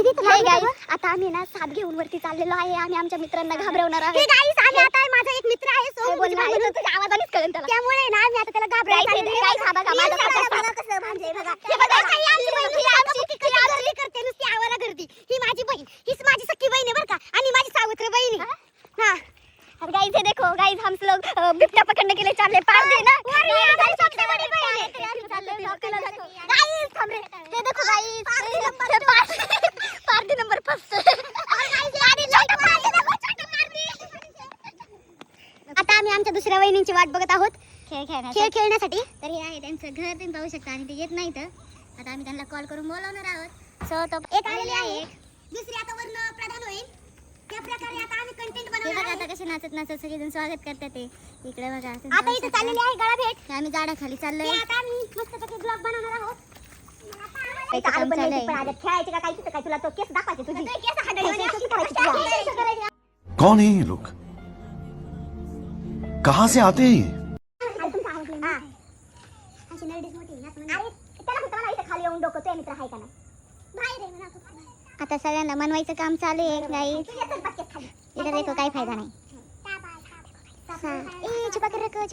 आता आम्ही ना साप घेऊन वरती चाललेलो आहे. आम्ही आमच्या मित्रांना घाबरवणार आहोत. आम्ही आता माझा एक मित्र आहे तुझ्या आवाजानेच कळेल त्याला. त्यामुळे ना आम्ही आता त्याला घाबरायचं म्हणजे करते नुसती आवाला करते. ही माझी बहीण, हीच माझी सख्खी बहीण आहे बरं का, आणि माझी सावत्र बहीण आहे. हाँ गाइस ये देखो गाइस, हम लोग बिबट्या पकड़ने के लिए चल रहे पार दे ना गाइस, सबसे बड़ी बहन है गाइस। हम रे ये देखो गाइस, पार्टी नंबर 5 और गाइस गाडी छोटा मारली. आता आम्ही आमच्या दुसऱ्या वहिनींची वाट बघत आहोत खेळ खेळण्यासाठी. तर हे आहे त्यांचं घर, तुम्ही पाहू शकता, आणि ते येत नाही. तर आता आम्ही त्यांना कॉल करून बोलावणार आहोत. सो तो एक आलेली आहे, दुसरी आता वर्ण प्रधान होईल. त्या प्रकारे आता आम्ही कंटेंट बनवणार आहोत. आता कसे नाचत नाचत सगळेजण स्वागत करतात ते. इकडे बघा, आता इथे चाललेली आहे गळा भेट. आम्ही झाडाखाली चाललोय. आता आम्ही मस्तपैकी ब्लॉग बनवणार आहोत. खेळायचे का काय तिथं काय, तुला तो केस दाखवायचे तुझी केस हाडायचे. कौन है ये लोग, कहाँ से आते हैं? आता सगळ्यांना मनवायचं काम चालू आहे गाईस. इधर देखो काही फायदा नाही. छुपा कर रखो